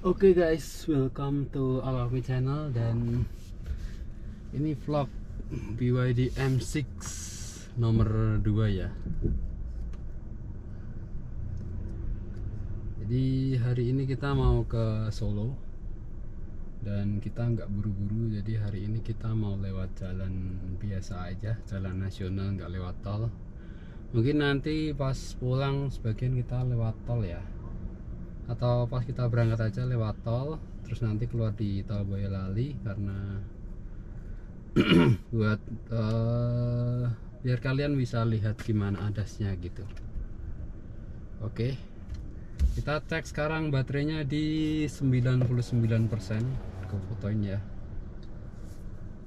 Oke guys, welcome to Alawi channel. Dan ini vlog BYD M6 nomor 2 ya. Jadi hari ini kita mau ke Solo dan kita nggak buru-buru. Jadi hari ini kita mau lewat jalan biasa aja, jalan nasional, nggak lewat tol. Mungkin nanti pas pulang sebagian kita lewat tol ya, atau pas kita berangkat aja lewat tol, terus nanti keluar di tol Boyolali karena buat biar kalian bisa lihat gimana adasnya gitu. Oke, kita cek sekarang baterainya di 99%, aku fotoin ya.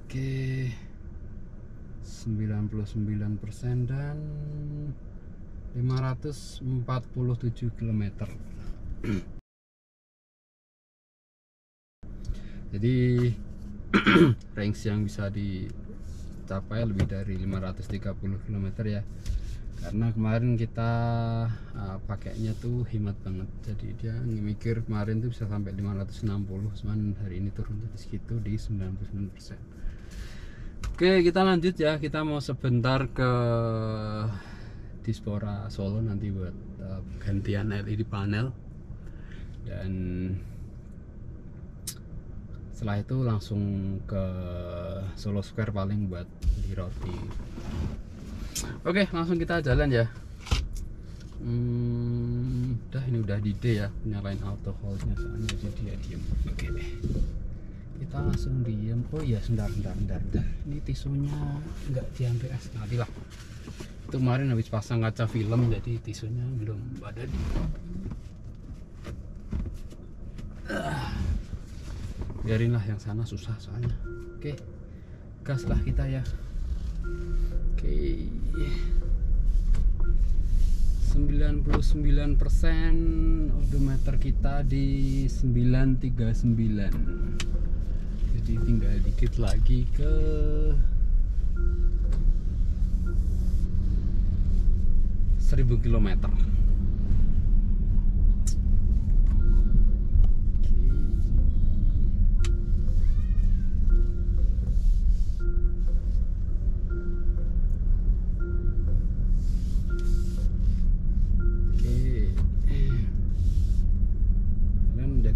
Oke, 99% dan 547 km. Jadi range yang bisa dicapai lebih dari 530 km ya, karena kemarin kita pakainya tuh hemat banget. Jadi dia mikir kemarin tuh bisa sampai 560, cuman hari ini turun jadi segitu di 99%. Oke, kita lanjut ya. Kita mau sebentar ke Dispora Solo nanti buat gantian LED panel, dan setelah itu langsung ke Solo Square paling buat beli roti. Oke, langsung kita jalan ya. Ini udah di D ya, nyalain auto hold-nya soalnya jadi dia diem. Oke, kita langsung diem. Oh iya, sebentar. Ini tisunya nggak diambil nanti lah. Itu kemarin habis pasang kaca film, jadi tisunya belum ada di. Biarinlah, yang sana susah soalnya. Oke, gas lah kita ya. Oke, 99% odometer kita di 939. Jadi tinggal dikit lagi ke seribu kilometer.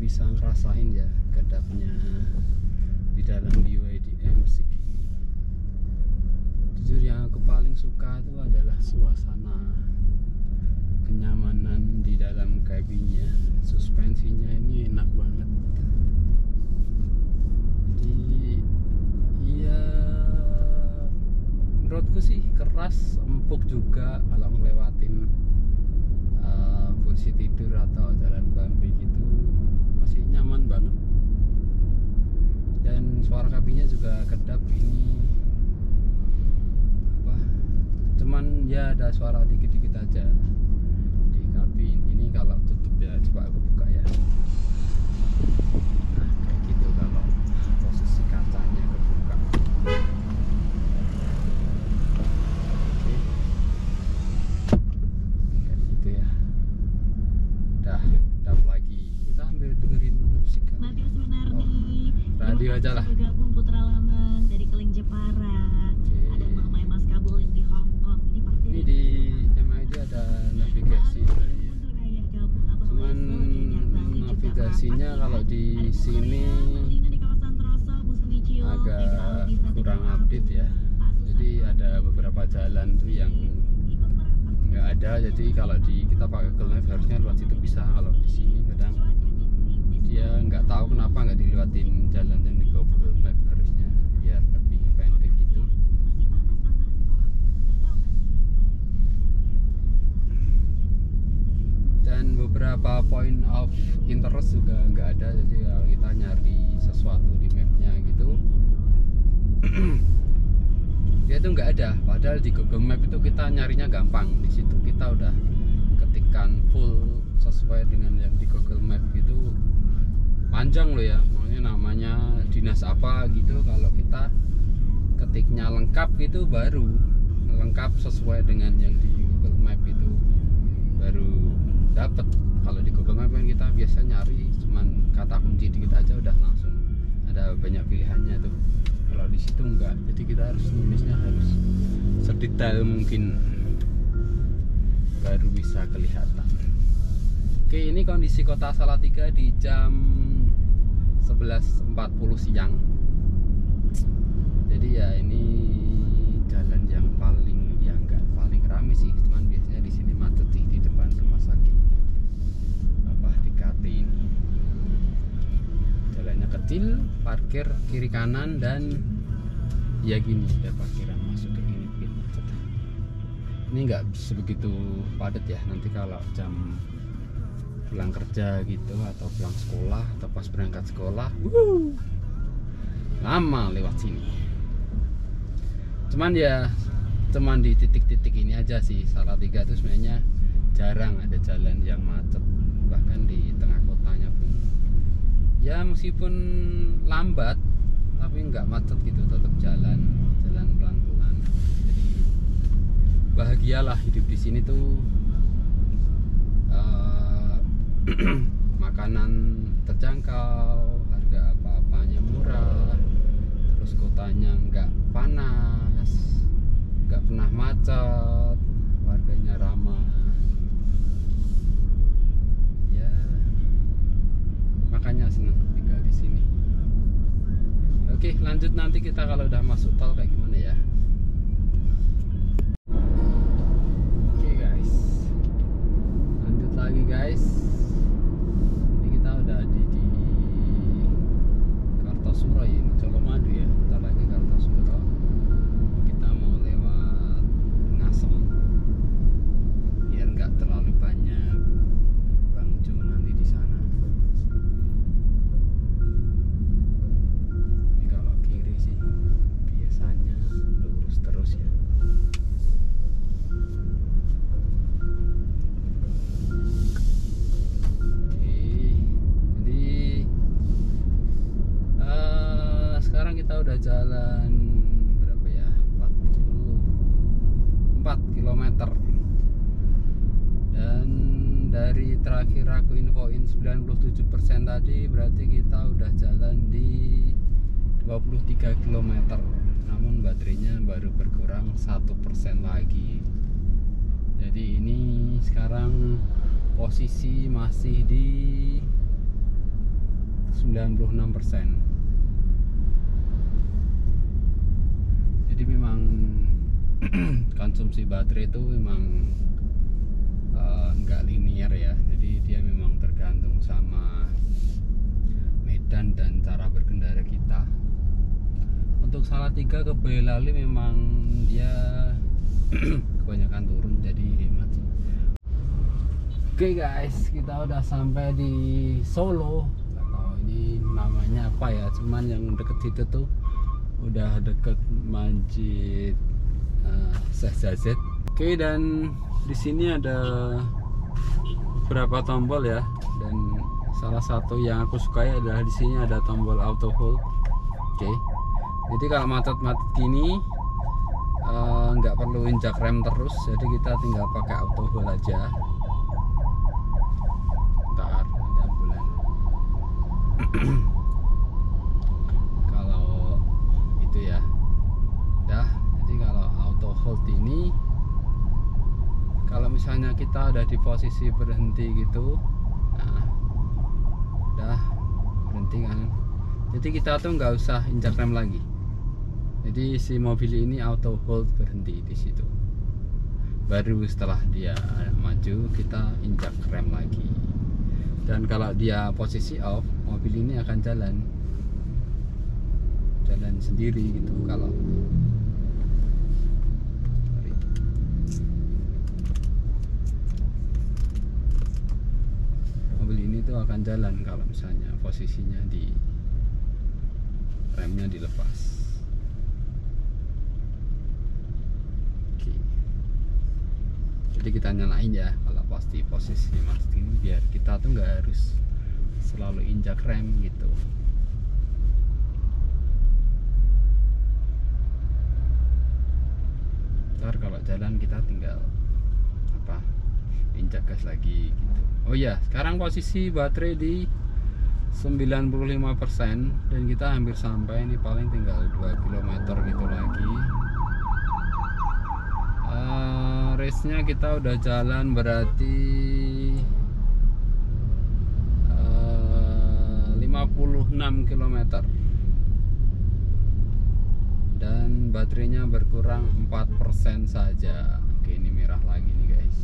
Bisa ngerasain ya kedapnya di dalam BYD M6 ini. Jujur yang aku paling suka itu adalah suasana kenyamanan di dalam kabinnya. Suspensinya ini enak banget. Jadi iya, menurutku sih keras, empuk juga kalau ngelewatin posisi tidur atau jalan bumpy gitu. Masih nyaman banget, dan suara kabinnya juga kedap. Ini apa, cuman ya ada suara dikit-dikit aja di kabin ini kalau tutup ya. Coba aku buka ya. Nah, kayak gitu kalau posisi kacanya kebuka. Oke, kayak gitu ya. Dah lagi, kita ambil dengerin musik kan. Matir Sunardi, Radio aja lah. Bergabung Putra Lamang dari Keling Jepara. Ada Mamai Mas Kabulin di Hong Kong. Ini di MID ada navigasi sebenarnya. Cuman navigasinya kalau di sini agak kurang update ya. Jadi ada beberapa jalan tuh yang nggak ada. Jadi kalau kita pakai Google Maps harusnya lewat situ bisa. Kalau di sini kadang dia nggak tahu kenapa nggak dilewatin jalan yang di Google Maps, harusnya biar lebih pendek gitu. Dan beberapa point of interest juga nggak ada. Jadi kalau kita nyari sesuatu di mapnya gitu dia tuh nggak ada. Padahal di Google Map itu kita nyarinya gampang. Di situ kita udah ketikkan full sesuai dengan yang di Google Map gitu. Panjang loh ya, makanya namanya dinas apa gitu. Kalau kita ketiknya lengkap gitu baru lengkap sesuai dengan yang di Google Map itu baru dapat. Kalau di Google Map kan kita biasa nyari cuman kata kunci dikit aja udah langsung ada banyak pilihannya tuh. Kalau di situ enggak, jadi kita harus nulisnya harus sedetail mungkin baru bisa kelihatan. Oke, ini kondisi kota Salatiga di jam 11.40 siang. Jadi ya ini jalan yang paling, ya enggak paling ramai sih, cuman biasanya di sini macet sih di depan rumah sakit apa di KT ini. Jalannya kecil, parkir kiri kanan, dan ya gini ada parkiran masuk ke ini bikin macet. Ini enggak sebegitu padat ya, nanti kalau jam pulang kerja gitu atau pulang sekolah atau pas berangkat sekolah lama lewat sini. Cuman di titik-titik ini aja sih Salatiga itu sebenarnya jarang ada jalan yang macet. Bahkan di tengah kotanya pun ya meskipun lambat tapi nggak macet gitu, tetap jalan pelan-pelan. Jadi bahagialah hidup di sini tuh. Makanan terjangkau, harga apa-apanya murah, terus kotanya nggak panas, nggak pernah macet, warganya ramah. Ya, makanya senang tinggal di sini. Oke, lanjut nanti kita kalau udah masuk tol kayak gimana ya. Oke guys, lanjut lagi guys. Udah di Kartosuro ya, ini Colomadu ya, bentar lagi Kartosuro. Kita mau lewat Ngasem biar nggak terlalu banyak bangjo nanti di sana. Ini kalau kiri sih biasanya lurus terus ya. Sekarang kita udah jalan berapa ya, 44 km, dan dari terakhir aku infoin 97% tadi berarti kita udah jalan di 23 km, namun baterainya baru berkurang 1% lagi. Jadi ini sekarang posisi masih di 96%. Jadi memang konsumsi baterai itu memang nggak linear ya. Jadi dia memang tergantung sama medan dan cara berkendara kita. Untuk Salatiga ke Boyolali memang dia kebanyakan turun, jadi hemat sih. Oke guys, kita udah sampai di Solo. Nggak tahu ini namanya apa ya, cuman yang deket situ tuh udah deket Masjid Syekh Zayed. Oke, dan di sini ada beberapa tombol ya, dan salah satu yang aku sukai adalah di sini ada tombol auto hold. Oke, jadi kalau macet-macet gini nggak perlu injak rem terus, jadi kita tinggal pakai auto hold aja. Ntar ada ambulan. Ya jadi kalau auto hold ini, kalau misalnya kita udah di posisi berhenti gitu, nah udah berhenti kan, jadi kita tuh nggak usah injak rem lagi. Jadi si mobil ini auto hold berhenti di situ, baru setelah dia maju kita injak rem lagi. Dan kalau dia posisi off, mobil ini akan jalan sendiri gitu. Kalau mobil ini tuh akan jalan kalau misalnya posisinya di remnya dilepas. Oke, jadi kita nyalain ya kalau pas di posisi macet ini, biar kita tuh nggak harus selalu injak rem gitu. Ntar kalau jalan kita tinggal injak gas lagi gitu. Oh ya, sekarang posisi baterai di 95% dan kita hampir sampai, ini paling tinggal 2 km gitu lagi. Race-nya kita udah jalan berarti 56 km dan baterainya berkurang 4% saja. Oke, ini merah lagi nih guys.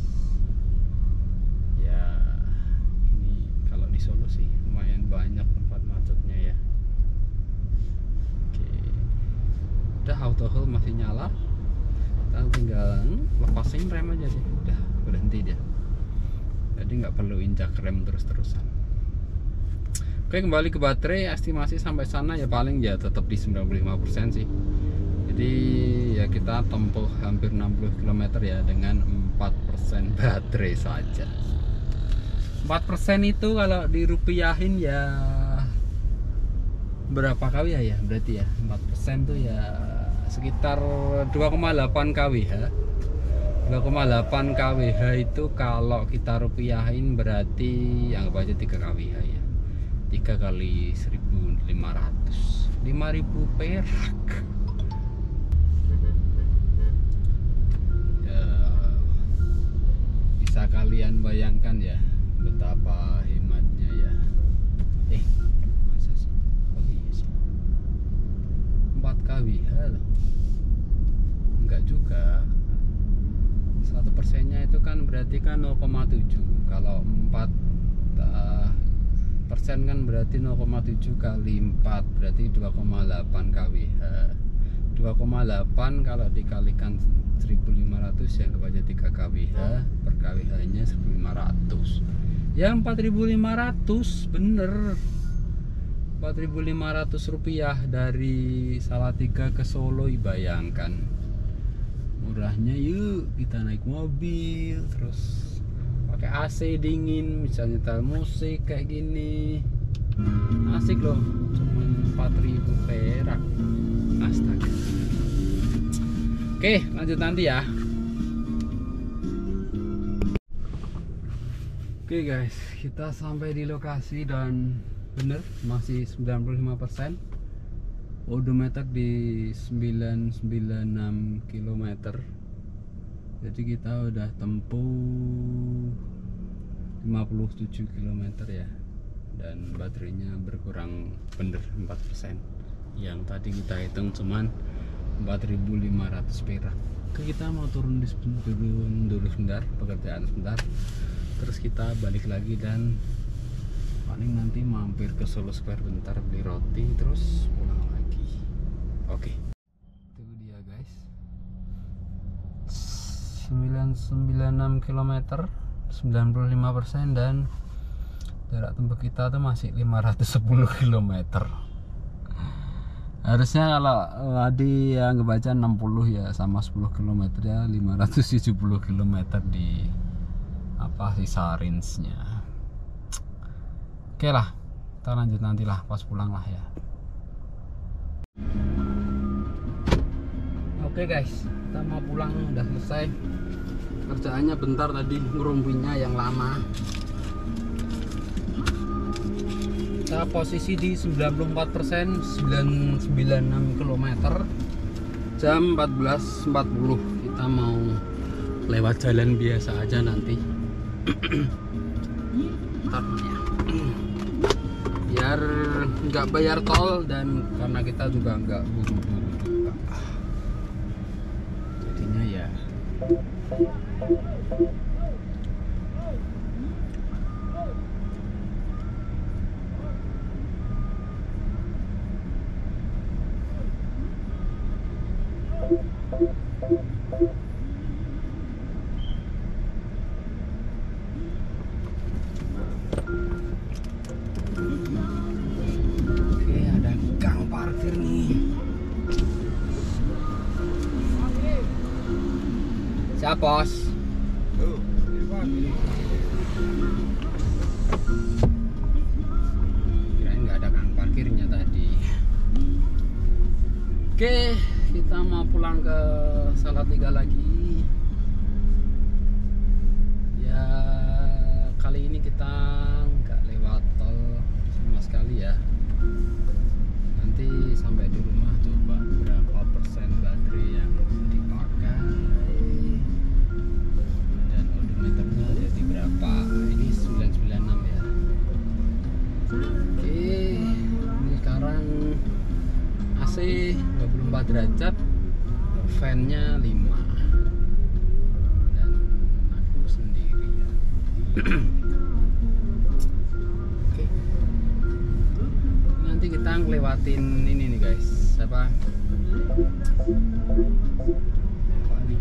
Ya, ini kalau di Solo sih lumayan banyak tempat macetnya ya. Oke, udah auto hold masih nyala, kita tinggal lepasin rem aja sih, udah berhenti dia, jadi nggak perlu injak rem terus-terusan. Oke, kembali ke baterai, estimasi sampai sana ya paling ya tetap di 95% sih. Jadi ya kita tempuh hampir 60 km ya dengan 4% baterai saja. 4% itu kalau dirupiahin ya berapa kWh ya? Berarti ya 4% tuh ya sekitar 2,8 kWh. 2,8 kWh itu kalau kita rupiahin berarti anggap aja 3 kWh ya. 3 kali 1.500, 5.000 perak ya. Bisa kalian bayangkan ya betapa hematnya ya. Masa sih? Oh iya sih, 4 kWh loh. Enggak juga, 1%-nya itu kan berarti kan 0,7. Kalau 4 persen kan berarti 0,7 kali 4 berarti 2,8 kWh. 2,8 kalau dikalikan 1.500 ya anggap aja 3 kWh, per kWh nya 1.500 ya 4.500, bener 4.500 rupiah dari Salatiga ke Solo. Bayangkan murahnya. Yuk kita naik mobil terus pakai AC dingin, bisa nyetel musik kayak gini, asik loh, cuman 4.000 perak. Astaga. Oke, lanjut nanti ya. Oke guys, kita sampai di lokasi dan bener masih 95%. Odometer di 996 km. Jadi kita udah tempuh 57 km ya, dan baterainya berkurang bener 4%. Yang tadi kita hitung cuman 4.500 perak. Oke, kita mau turun dulu sebentar, pekerjaan sebentar, terus kita balik lagi dan paling nanti mampir ke Solo Square bentar beli roti terus pulang lagi. Oke, itu dia guys, 996 km, 95%, dan jarak tempuh kita tuh masih 510 km. Harusnya kalau tadi ya ngebaca 60 ya, sama 10 km ya 570 km di apa sisa range-nya. Oke lah, kita lanjut nantilah pas pulang lah ya. Oke guys, kita mau pulang, udah selesai kerjaannya bentar tadi, ngerumpinya yang lama. Kita posisi di 94%, 996 km, jam 14.40. Kita mau lewat jalan biasa aja nanti. Bentar ya, biar nggak bayar tol dan karena kita juga nggak buru-buru juga. Jadinya ya siap bos. Kirain nggak ada kang parkirnya tadi. Oke, kita mau pulang ke Salatiga lagi ya. kali ini kita nggak lewat tol sama sekali ya. Nanti sampai di rumah coba berapa persen baterai yang dipakai dan odometernya jadi berapa. Ini 996 ya. Oke, ini sekarang AC 24 derajat, fan-nya 5 dan aku sendiri ya. Oke, nanti kita ngelewatin ini nih guys, apa nih,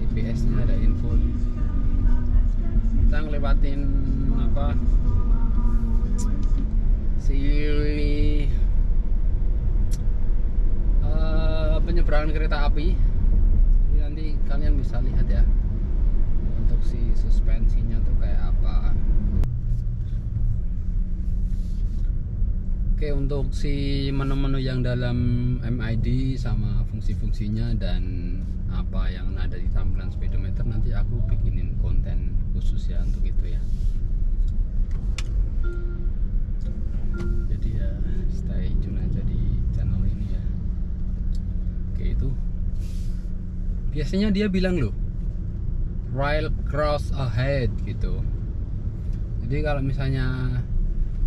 GPS-nya ada info. Kita ngelewatin apa si penyeberangan kereta api. Jadi nanti kalian bisa lihat ya untuk si suspensinya tuh kayak apa. Oke, untuk si menu-menu yang dalam MID sama fungsi-fungsinya dan apa yang ada di tampilan speedometer nanti aku bikinin konten khusus ya untuk itu ya. Jadi ya stay tune aja di channel ini ya. Oke, itu biasanya dia bilang loh rail cross ahead gitu. Jadi kalau misalnya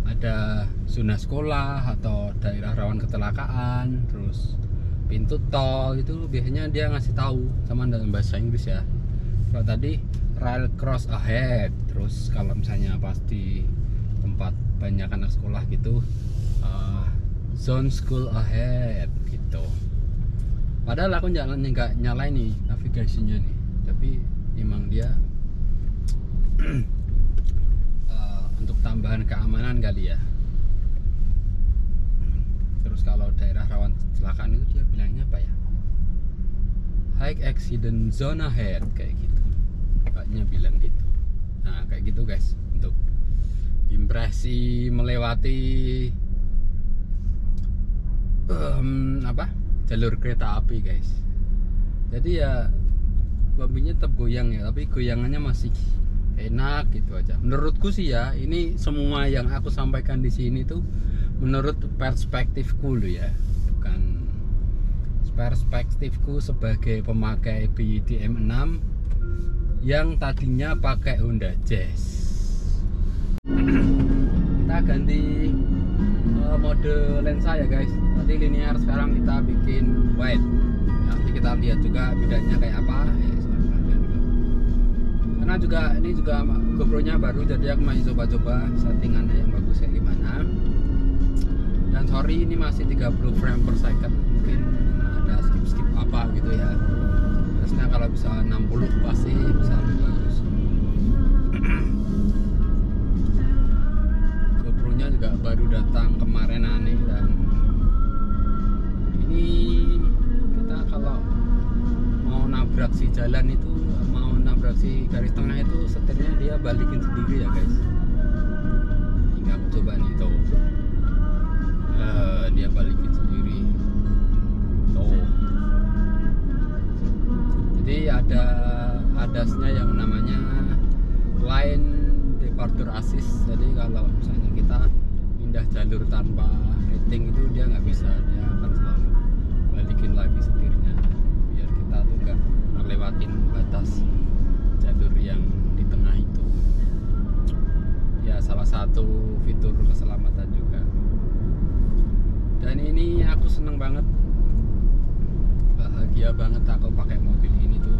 ada zona sekolah atau daerah rawan kecelakaan, terus pintu tol itu biasanya dia ngasih tahu sama dalam bahasa Inggris ya. Kalau tadi rail cross ahead, terus kalau misalnya pas di tempat banyak anak sekolah gitu, zone school ahead gitu. Padahal aku nggak nyalain nih navigasinya nih, tapi emang dia untuk tambahan keamanan kali ya. Terus kalau daerah rawan kecelakaan itu dia bilangnya apa ya, high accident zone ahead kayak gitu, mbaknya bilang gitu. Nah kayak gitu guys, untuk impresi melewati jalur kereta api guys. Jadi ya mobilnya tetap goyang ya, tapi goyangannya masih enak gitu aja menurutku sih ya. Ini semua yang aku sampaikan di sini tuh menurut perspektifku loh ya, bukan perspektifku sebagai pemakai BYD M6 yang tadinya pakai Honda Jazz. Kita ganti mode lensa ya guys. Tadi linear, sekarang kita bikin wide. Nanti kita lihat juga bedanya kayak apa ya, karena juga ini juga GoPro nya baru, jadi aku masih coba-coba settingannya yang bagus yang gimana. Dan sorry ini masih 30 frame per second, mungkin ada skip apa gitu ya. Terusnya kalau bisa 60 pasti bisa lebih bagus. GoPro nya juga baru datang kemarin nih, dan ini kita kalau mau nabrak si jalan itu, mau nabrak si garis tengah itu, setirnya dia balikin sendiri ya guys. Hingga aku coba nih tuh, dia balikin sendiri tuh. Jadi adasnya yang namanya line departure assist. Jadi kalau misalnya kita pindah jalur tanpa rating itu dia nggak bisa, dia akan selalu balikin lagi setirnya biar kita tuh nggak ngelewatin batas jalur yang di tengah itu ya. Salah satu fitur keselamatan juga. Dan ini aku seneng banget, bahagia banget aku pakai mobil ini tuh.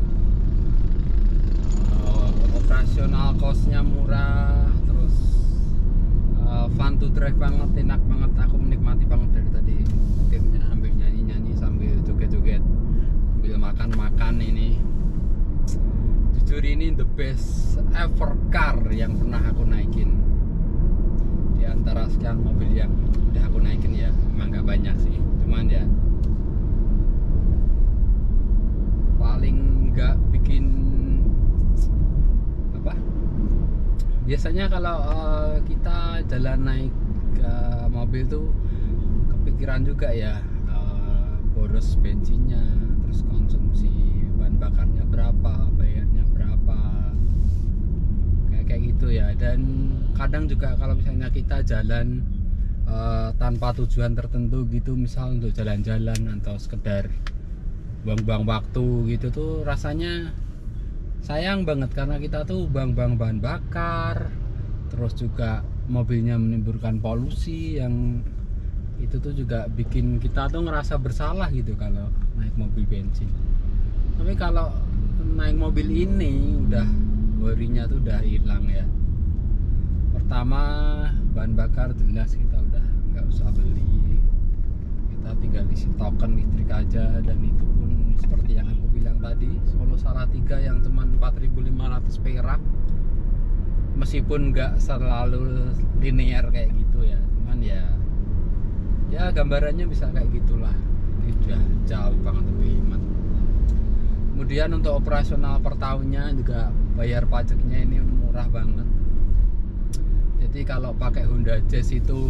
Operasional cost-nya murah, terus fun to drive banget, enak banget. Aku menikmati banget dari tadi setirnya, sambil nyanyi-nyanyi, sambil joget-joget, sambil makan-makan. Ini jujur ini the best ever car yang pernah aku naikin. Di antara sekian mobil yang udah aku naikin ya, emang gak banyak sih, cuman ya paling gak bikin apa. Biasanya kalau kita jalan naik mobil tuh kepikiran juga ya, boros bensinnya, terus konsumsi bahan bakarnya berapa, bayarnya berapa, kayak gitu ya. Dan kadang juga kalau misalnya kita jalan tanpa tujuan tertentu gitu, misal untuk jalan-jalan atau sekedar buang-buang waktu gitu tuh, rasanya sayang banget karena kita tuh buang-buang bahan bakar, terus juga mobilnya menimbulkan polusi yang itu tuh juga bikin kita tuh ngerasa bersalah gitu kalau naik mobil bensin. Tapi kalau naik mobil ini udah worry-nya tuh udah hilang ya. Pertama, bahan bakar jelas kita udah nggak usah beli, kita tinggal isi token listrik aja, dan itu pun seperti yang aku bilang tadi, Solo Salatiga yang cuman 4.500 perak, meskipun nggak selalu linear kayak gitu ya, cuman ya gambarannya bisa kayak gitulah. Ini udah jauh banget lebih hemat. Kemudian untuk operasional per tahunnya juga bayar pajaknya ini murah banget. Jadi kalau pakai Honda Jazz itu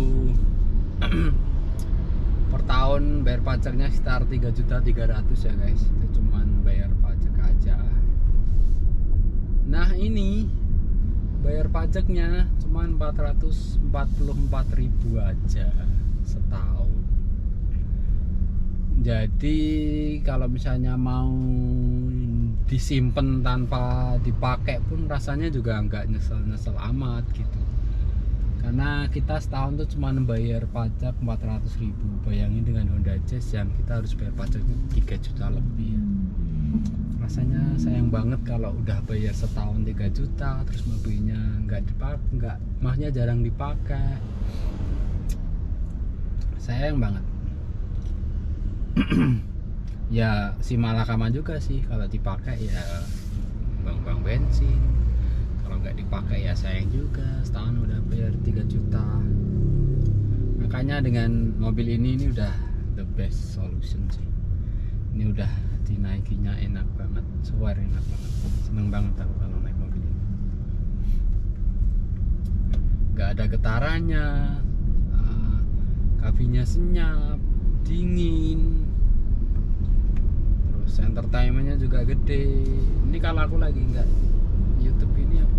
per tahun bayar pajaknya sekitar 3.300.000 ya guys. Itu cuman bayar pajak aja. Nah ini bayar pajaknya cuman 444.000 aja setahun. Jadi kalau misalnya mau disimpan tanpa dipakai pun rasanya juga nggak nyesel-nyesel amat gitu. Karena kita setahun tuh cuma bayar pajak 400.000. Bayangin dengan Honda Jazz yang kita harus bayar pajak 3 juta lebih. Rasanya sayang banget kalau udah bayar setahun 3 juta terus mobilnya nggak dipakai, maksudnya jarang dipakai. Sayang banget. Ya si malakama juga sih kalau dipakai ya bang bensin. Kalau nggak dipakai ya sayang juga, setahun udah bayar 3 juta. Makanya dengan mobil ini udah the best solution sih. Ini udah dinaikinya enak banget, swear enak banget. Seneng banget aku kalau naik mobil ini. Nggak ada getarannya, kabinnya senyap, dingin, terus entertainmentnya juga gede. Ini kalau aku lagi nggak YouTube ini aku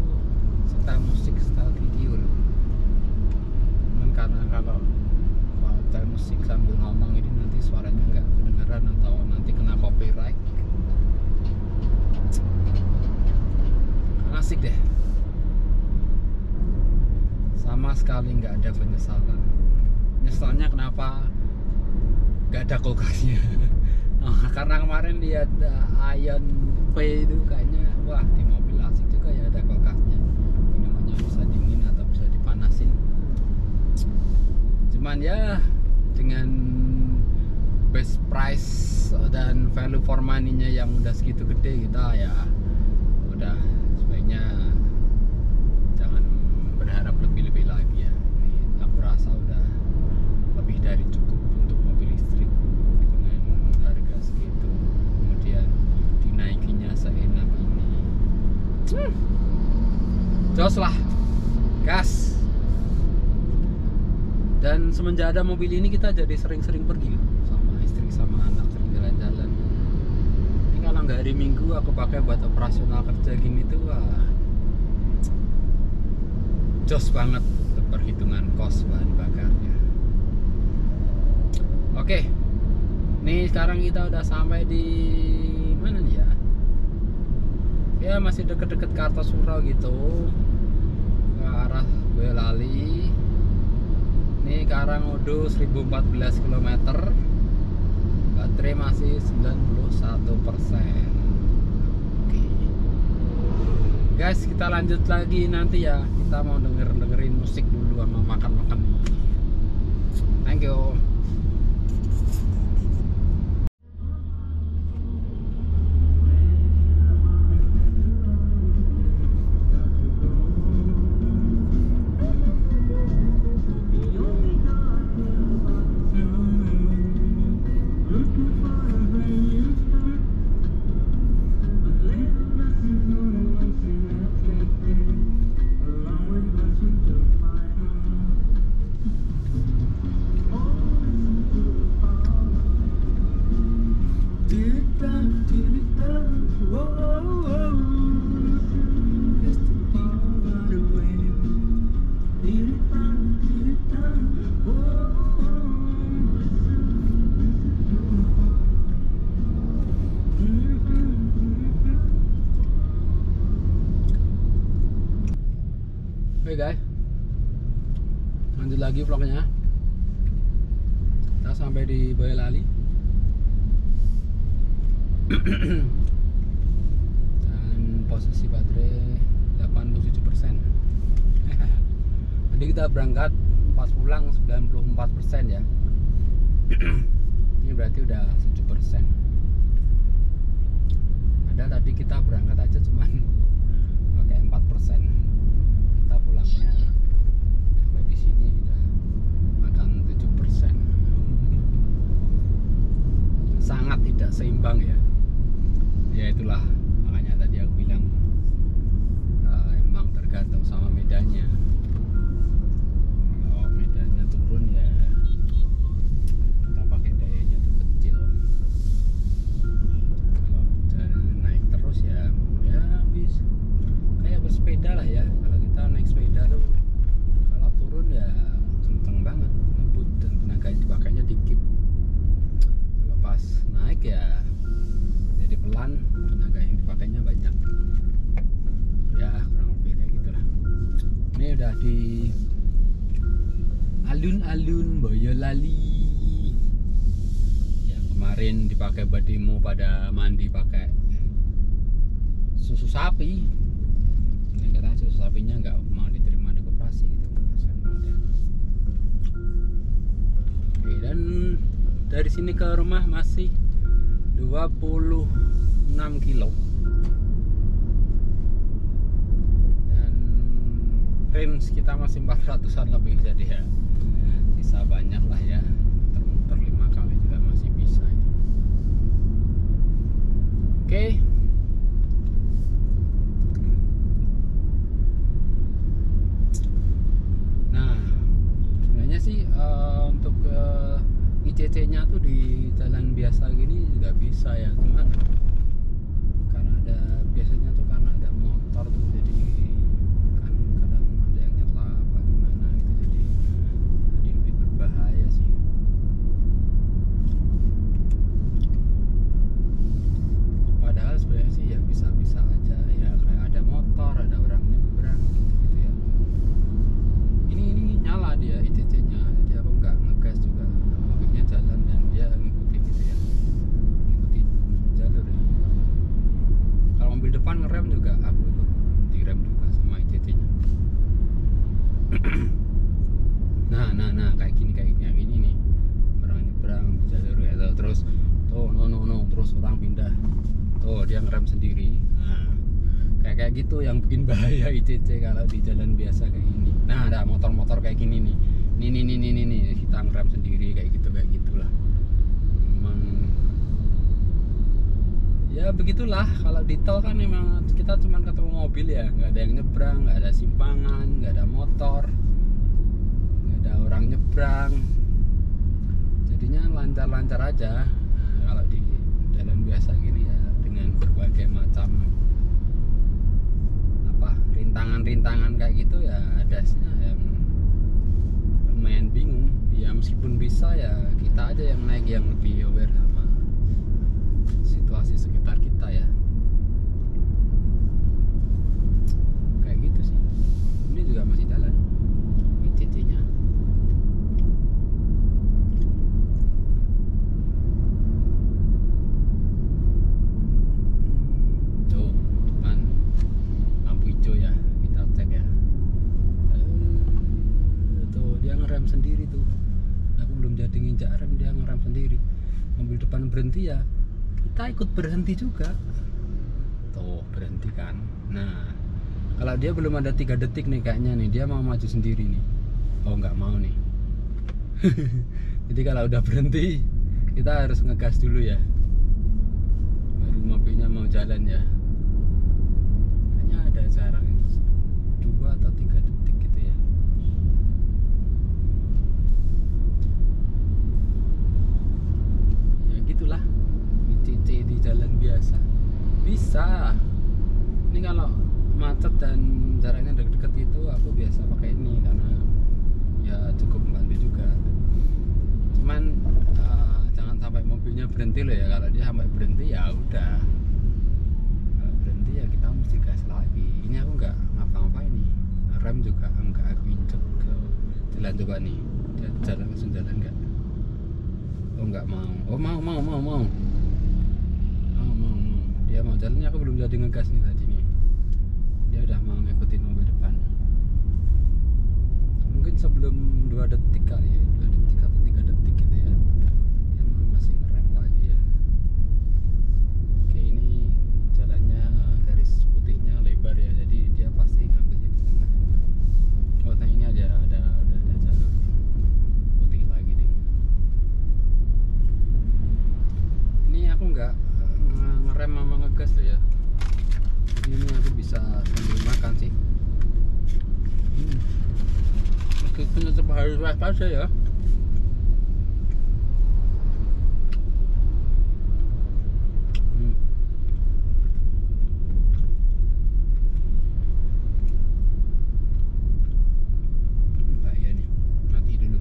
setel musik, setel video loh. Cuman karena kalau setel musik sambil ngomong ini nanti suaranya nggak kedengeran atau nanti kena copyright. Asik deh, sama sekali nggak ada penyesalan. Nyesalnya kenapa nggak ada kulkasnya. Karena kemarin lihat Ion P itu kayaknya wah di mobil asik juga ya ada kulkasnya, minumannya bisa dingin atau bisa dipanasin. Cuman ya dengan best price dan value for money-nya yang udah segitu gede, kita ya udah sebaiknya jangan berharap lebih-lebih lagi ya. Ini aku rasa udah lebih dari cukup untuk mobil listrik dengan harga segitu, kemudian dinaikinya seenak ini. Jos lah, gas. Dan semenjak ada mobil ini kita jadi sering-sering pergi loh, sama istri sama anak, sering jalan-jalan. Ini kalau nggak hari Minggu aku pakai buat operasional kerja gini tuh wah, jos banget untuk perhitungan kos bahan bakarnya. Oke, nih sekarang kita udah sampai di mana nih ya? Ya masih deket-deket Kartosuro gitu, ke arah Boyolali. Ini Karanggodo 1014 km, baterai masih 91%. Oke. Guys, kita lanjut lagi nanti ya. Kita mau dengerin musik dulu sama makan-makan. Thank you. Oke guys, lanjut lagi vlognya. Kita sampai di Boyolali. Dan posisi baterai 87%. Jadi kita berangkat pas pulang 94% ya. Ini berarti udah 7%. Padahal tadi kita berangkat aja cuman pakai 4%. Kita pulangnya sampai di sini udah makan 7%. Sangat tidak seimbang ya. Ya itulah makanya tadi aku bilang emang tergantung sama medannya. Kalau medannya turun ya kita pakai dayanya tuh kecil. Kalau jalan naik terus ya habis kayak bersepeda lah ya. Kalau kita naik sepeda tuh kalau turun ya kenceng banget ngebut dan tenaga yang dipakainya dikit. Kalau pas naik ya jadi pelan, tenaga yang dipakainya banyak. Ya kurang lebih kayak gitulah. Ini udah di alun-alun Boyolali. Ya kemarin dipakai buat demo pada mandi pakai susu sapi. Ini katanya susu sapinya nggak mau diterima di koperasi gitu. Kasian banget ya. Oke, dan dari sini ke rumah masih 26 kilo. Dan range kita masih 400an lebih, jadi ya sisa banyak lah ya. Muter-muter 5 kali juga masih bisa. Oke. Nah, sebenarnya sih untuk ICC-nya tuh di jalan biasa gini juga bisa ya, cuman karena ada biasanya tuh karena ada motor tuh, jadi kan kadang ada yang nyela apa gimana gitu, jadi lebih berbahaya sih. Padahal sebenarnya sih ya bisa-bisa aja ya, kayak ada motor, ada orang nyebrang gitu ya. Ini nyala dia ICC-nya, jadi aku nggak ngegas juga. Mobilnya jalan dan dia ngikutin gitu ya, ngikutin jalur ya. Kalau mobil depan ngerem juga, aku ikut direm juga sama ICC-nya. Nah kayak gini nih, orang nyebrang jalur ya, terus tuh no terus orang pindah, tuh dia ngerem sendiri. Nah kayak gitu yang bikin bahaya ICC kalau di jalan biasa kayak gini. Nah ada motor-motor kayak gini nih, nih kita ngerem sendiri kayak gitulah. Memang ya begitulah, kalau di tol kan memang kita cuma ketemu mobil ya, nggak ada yang nyebrang, nggak ada simpangan, nggak ada motor, nggak ada orang nyebrang, jadinya lancar-lancar aja. Nah, kalau di jalan biasa gini ya dengan berbagai macam rintangan kayak gitu ya, dasnya yang lumayan bingung ya. Meskipun bisa ya, kita aja yang naik yang lebih aware sama situasi sekitar kita ya, kayak gitu sih. Ini juga masih jalan ICC-nya. Tuh depan lampu hijau ya, kita cek ya. Tuh dia ngerem sendiri tuh, aku belum jadi nginjak rem, dia ngerem sendiri. Mobil depan berhenti ya, kita ikut berhenti juga. Tuh berhenti kan. Nah kalau dia belum ada 3 detik nih kayaknya nih, dia mau maju sendiri nih. Oh nggak mau nih. Jadi kalau udah berhenti kita harus ngegas dulu ya, baru mobilnya mau jalan ya. Kayaknya ada jarak 2 atau 3 detik gitu ya. Ya gitulah ICC di jalan biasa bisa. Ini kalau macet dan jaraknya deket-deket itu aku biasa pakai ini karena ya cukup membantu juga. Cuman jangan sampai mobilnya berhenti loh ya. Kalau dia sampai berhenti ya udah, kalau berhenti ya kita mesti gas lagi. Ini aku nggak ngapa-ngapain nih, ngerem juga enggak aku injek. Jalan coba nih, jalan langsung jalan enggak? Oh enggak mau. Oh mau. Dia mau jalannya, aku belum jadi ngegas nih tadi nih. Dia udah mau ngikutin mobil depan. Mungkin sebelum 2 detik kali ya, 2 detik atau 3 detik gitu ya. Dia masih ngerem lagi ya. Oke, ini jalannya garis putihnya lebar ya, jadi dia pasti ngambilnya di tengah. Oh, nah ini udah ada jalur putih lagi deh. Ini aku nggak ngerem sama ngegas tuh ya, jadi ini aku bisa sambil makan sih. Meskipun tetap harus waspada ya. Bahaya nih, mati dulu.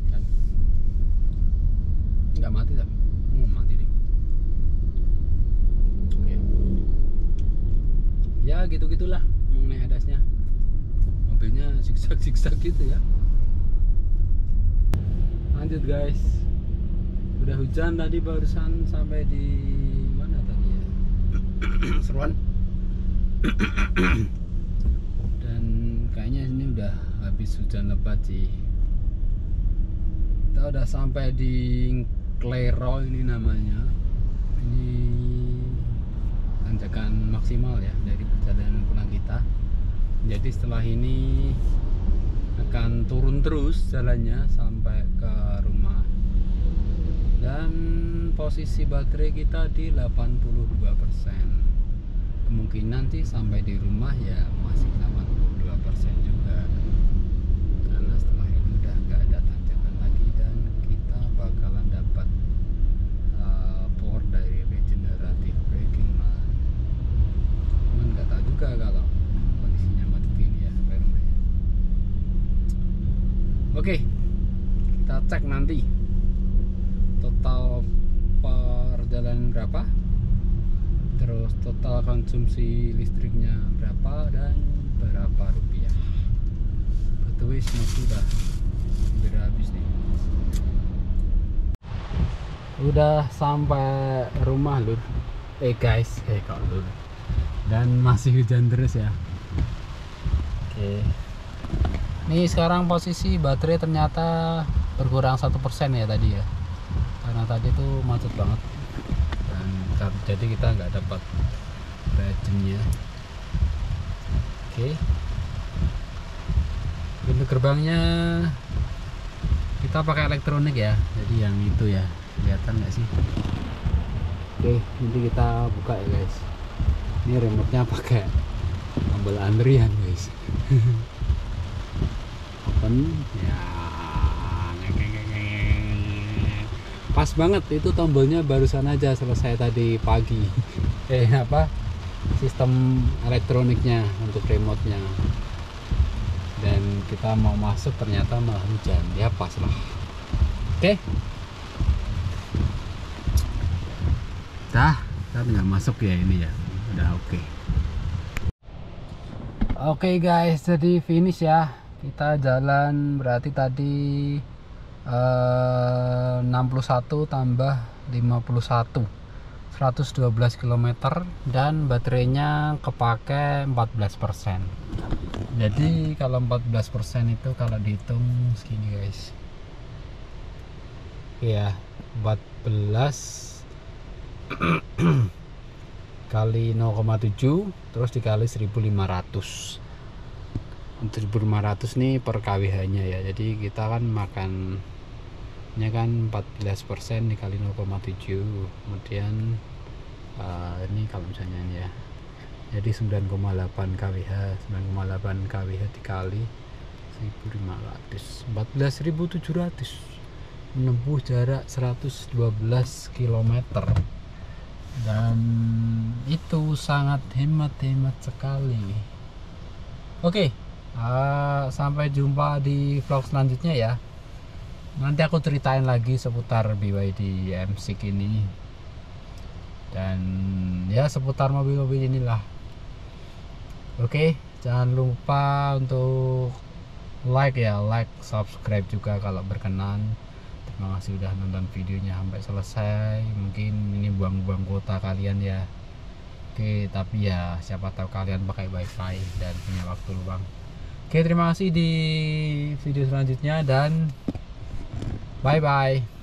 Kan nggak mati tapi mati deh. Oke. Ya gitu-gitulah mengenai hadasnya. Mobilnya zigzag gitu ya. Lanjut guys, udah hujan tadi, barusan sampai di mana tadi ya? Seruan. Dan kayaknya ini udah habis hujan lebat sih. Kita udah sampai di Klero ini namanya. Ini tanjakan maksimal ya dari perjalanan pulang kita. Jadi setelah ini akan turun terus jalannya sampai ke rumah. Dan posisi baterai kita di 82%. Kemungkinan sih sampai di rumah ya masih 82% juga. Karena setelah ini udah gak ada tanjakan lagi dan kita bakalan dapat power dari regenerative braking lah. Cuman gak tahu juga kalau kondisinya mati gini ya. Oke, kita cek nanti total perjalanan berapa, terus total konsumsi listriknya berapa dan berapa rupiah. Betul, semua sudah hampir habis nih. Udah sampai rumah lur. Guys, kok lur. Dan masih hujan terus ya. Oke. Ini sekarang posisi baterai ternyata berkurang 1% ya tadi ya. Karena tadi tuh macet banget. Dan jadi kita nggak dapat regennya. Oke. Pintu gerbangnya kita pakai elektronik ya. Jadi yang itu ya, kelihatan nggak sih? Oke, nanti kita buka ya guys. Ini remote-nya pakai tombol antrian guys. Open ya, pas banget itu tombolnya, barusan aja selesai tadi pagi. Sistem elektroniknya untuk remote-nya. Dan kita mau masuk ternyata malah hujan, ya pas lah. Oke. Dah, kita tinggal masuk ya ini ya, udah oke. Oke guys, jadi finish ya. Kita jalan berarti tadi 61 tambah 51 112 km dan baterainya kepake 14%. Jadi kalau 14% itu kalau dihitung segini guys. Ya, 14 kali 0,7 terus dikali 1500. 1500 nih per kWh nya ya. Jadi kita kan makannya kan 14% dikali 0,7, kemudian ini kalau misalnya ini ya, jadi 9,8 kWh. 9,8 kWh dikali 1500, 14.700, menempuh jarak 112 km. Dan itu sangat hemat sekali. Oke. Sampai jumpa di vlog selanjutnya ya. Nanti aku ceritain lagi seputar BYD M6 ini dan ya seputar mobil-mobil inilah. Oke, jangan lupa untuk like ya, like, subscribe juga kalau berkenan. Terima kasih udah nonton videonya sampai selesai. Mungkin ini buang-buang kuota kalian ya. Oke, tapi ya siapa tahu kalian pakai wifi dan punya waktu luang. Oke, terima kasih di video selanjutnya dan bye bye.